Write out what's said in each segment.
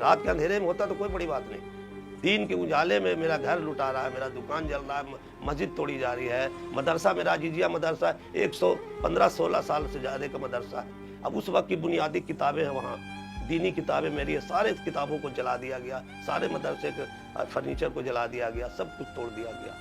रात के अंधेरे में होता तो कोई बड़ी बात नहीं, दिन के उजाले में मेरा घर लुटा रहा है, मेरा दुकान जल रहा है, मस्जिद तोड़ी जा रही है, मदरसा मेरा जिजिया मदरसा 115-16 साल से ज़्यादा का मदरसा है। अब उस वक्त की बुनियादी किताबें हैं वहाँ, दीनी किताबें मेरी है, सारे किताबों को जला दिया गया, सारे मदरसे के फर्नीचर को जला दिया गया, सब कुछ तोड़ दिया गया।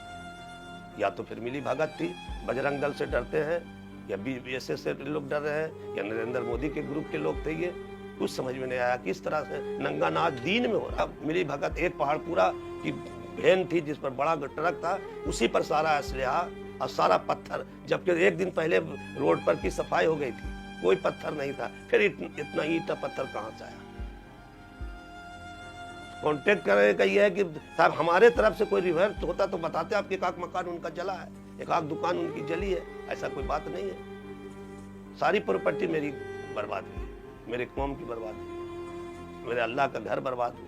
या तो फिर मिली भगत थी, बजरंग दल से डरते हैं, या BSS से लोग डर रहे हैं, या नरेंद्र मोदी के ग्रुप के लोग थे। ये कुछ समझ में नहीं आया किस तरह से नंगा नाच दीन में हो रहा। मिली भगत एक पहाड़ पूरा की वैन थी जिस पर बड़ा ट्रक था, उसी पर सारा असलहा और सारा पत्थर, जबकि एक दिन पहले रोड पर की सफाई हो गई थी, कोई पत्थर नहीं था, फिर इतना ईंट पत्थर कहां से आया। कांटेक्ट करने का ये है कि साहब हमारे तरफ से कोई रिवर्स होता तो बताते, आपके एक आध मकान उनका जला है, एक आध दुकान उनकी जली है, ऐसा कोई बात नहीं है। सारी प्रॉपर्टी मेरी बर्बाद हुई, मेरे कौम की बर्बाद हुई, मेरे अल्लाह का घर बर्बाद हुआ।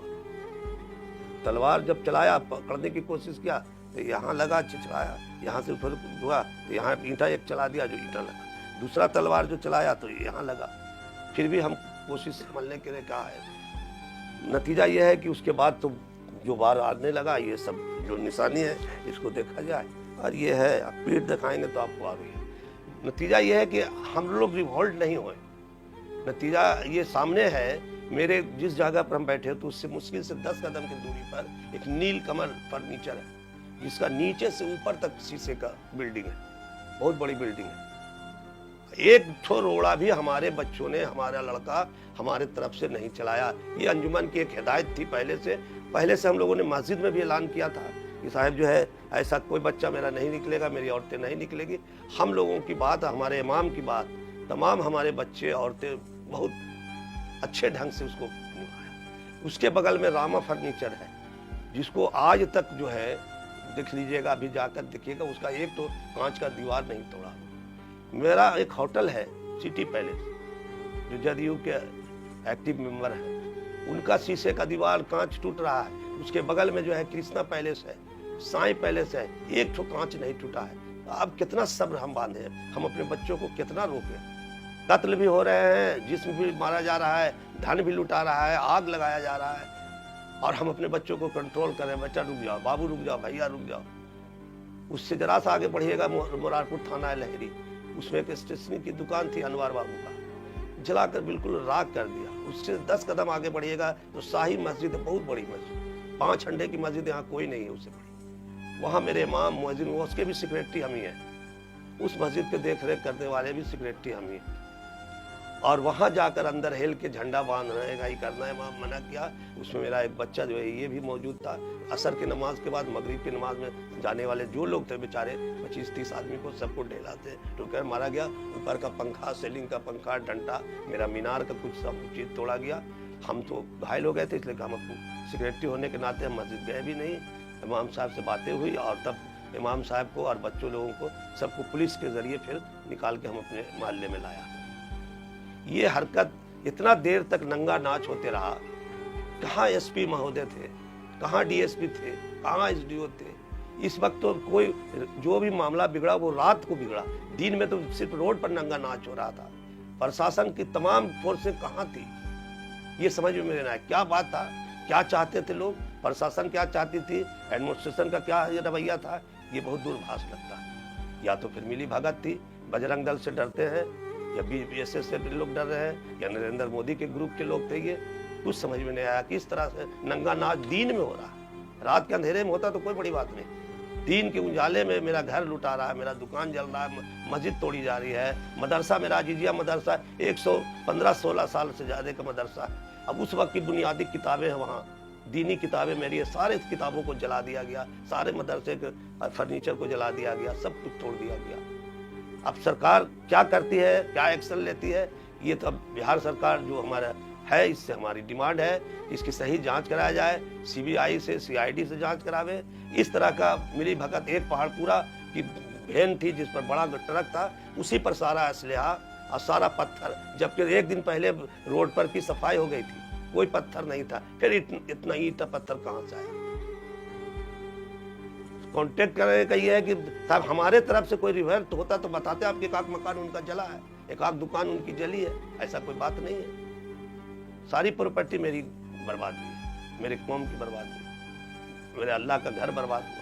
तलवार जब चलाया, पकड़ने की कोशिश किया तो यहाँ लगा, चिचराया, यहाँ से फिर हुआ तो यहाँ ईंटा एक चला दिया, जो ईंटा लगा, दूसरा तलवार जो चलाया तो यहाँ लगा, फिर भी हम कोशिश संभलने के लिए कहा है। नतीजा यह है कि उसके बाद तो जो बार आने लगा, ये सब जो निशानी है इसको देखा जाए, और ये है, आप पीठ दिखाएंगे तो आपको आ रही है। नतीजा यह है कि हम लोग रिवॉल्ट नहीं हुए, नतीजा ये सामने है। मेरे जिस जगह पर हम बैठे तो उससे मुश्किल से 10 कदम की दूरी पर एक नील कमल फर्नीचर है, जिसका नीचे से ऊपर तक शीशे का बिल्डिंग है, बहुत बड़ी बिल्डिंग है। एक ठो रोड़ा भी हमारे बच्चों ने, हमारा लड़का हमारे तरफ से नहीं चलाया। ये अंजुमन की एक हिदायत थी पहले से हम लोगों ने मस्जिद में भी ऐलान किया था कि साहब जो है ऐसा कोई बच्चा मेरा नहीं निकलेगा, मेरी औरतें नहीं निकलेगी। हम लोगों की बात, हमारे इमाम की बात, तमाम हमारे बच्चे औरतें बहुत अच्छे ढंग से उसको निभाया। उसके बगल में रामा फर्नीचर है, जिसको आज तक जो है देख लीजिएगा, अभी जाकर देखिएगा, उसका एक तो कांच का दीवार नहीं तोड़ा। मेरा एक होटल है सिटी पैलेस, जो जदयू के एक्टिव मेंबर है, उनका शीशे का दीवार कांच टूट रहा है। उसके बगल में जो है कृष्णा पैलेस है, साईं पैलेस है, एक तो कांच नहीं टूटा है। अब कितना सब्र हम बांधे हैं, हम अपने बच्चों को कितना रोकें। कत्ल भी हो रहे हैं, जिस्म भी मारा जा रहा है, धन भी लुटा रहा है, आग लगाया जा रहा है, और हम अपने बच्चों को कंट्रोल करें, बच्चा रुक जाओ, बाबू रुक जाओ, भैया रुक जाओ। उससे जरा सा आगे बढ़िएगा, मुरारपुर थाना है लहरी, उसमें एक स्टेशनरी की दुकान थी अनवर बाबू का, जलाकर बिल्कुल राख कर दिया। उससे 10 कदम आगे बढ़िएगा तो शाही मस्जिद है, बहुत बड़ी मस्जिद, 5 अंडे की मस्जिद, यहाँ कोई नहीं है उससे बड़ी। वहाँ मेरे इमाम मुअज्जिन, उसके भी सेक्रेटरी हम ही हैं, उस मस्जिद के देख रेख करने वाले भी सेक्रेटरी हम ही हैं। और वहाँ जाकर अंदर हेल के झंडा बांधना है, गाई करना है, वहाँ मना किया। उसमें मेरा एक बच्चा जो है ये भी मौजूद था। असर की नमाज के बाद मगरिब की नमाज में जाने वाले जो लोग थे बेचारे 25-30 आदमी को सबको ढेलाते ठोकर मारा गया। ऊपर का पंखा, सीलिंग का पंखा, डंडा, मेरा मीनार का कुछ सब चीज़ तोड़ा गया। हम तो घायल हो गए थे, इसलिए हम अपनी सिक्योरिटी होने के नाते हम मस्जिद गए भी नहीं। इमाम साहब से बातें हुई और तब इमाम साहब को और बच्चों लोगों को सबको पुलिस के जरिए फिर निकाल के हम अपने मोहल्ले में लाया। ये हरकत इतना देर तक नंगा नाच होते रहा। कहाँ SP महोदय थे, कहाँ DSP थे, कहाँ SDO थे। इस वक्त तो कोई जो भी मामला बिगड़ा वो रात को बिगड़ा, दिन में तो सिर्फ रोड पर नंगा नाच हो रहा था। प्रशासन की तमाम फोर्सें कहाँ थी, ये समझ में नहीं आया। क्या बात था, क्या चाहते थे लोग, प्रशासन क्या चाहती थी, एडमिनिस्ट्रेशन का क्या रवैया था, ये बहुत दूरभाष लगता है। या तो फिर मिली भगत थी, बजरंग दल से डरते हैं, या BSS से लोग डर रहे हैं, या नरेंद्र मोदी के ग्रुप के लोग थे। ये कुछ समझ में नहीं आया किस तरह से नंगा नाच दीन में हो रहा है। रात के अंधेरे में होता तो कोई बड़ी बात नहीं, दिन के उजाले में मेरा घर लुटा रहा है, मेरा दुकान जल रहा है, मस्जिद तोड़ी जा रही है, मदरसा मेरा जिजिया मदरसा 115-16 साल से ज़्यादा का मदरसा है। अब उस वक्त की बुनियादी किताबें हैं वहाँ, दीनी किताबें मेरी है, सारे किताबों को जला दिया गया, सारे मदरसे के फर्नीचर को जला दिया गया, सब कुछ तोड़ दिया गया। अब सरकार क्या करती है, क्या एक्शन लेती है, ये तो अब बिहार सरकार जो हमारा है, इससे हमारी डिमांड है इसकी सही जांच कराया जाए, CBI से, CID से जांच करावे। इस तरह का मिली भगत एक पहाड़ पूरा की वैन थी जिस पर बड़ा ट्रक था, उसी पर सारा असलहा और सारा पत्थर, जबकि एक दिन पहले रोड पर की सफाई हो गई थी, कोई पत्थर नहीं था, फिर इतना ईंट पत्थर कहाँ से आया। कांटेक्ट करने का ये है कि साहब हमारे तरफ से कोई रिवर्स होता तो बताते, आपके एक आध मकान उनका जला है, एक आध दुकान उनकी जली है, ऐसा कोई बात नहीं है। सारी प्रॉपर्टी मेरी बर्बाद हुई है, मेरी कौम की बर्बाद हुई, मेरे अल्लाह का घर बर्बाद हुआ।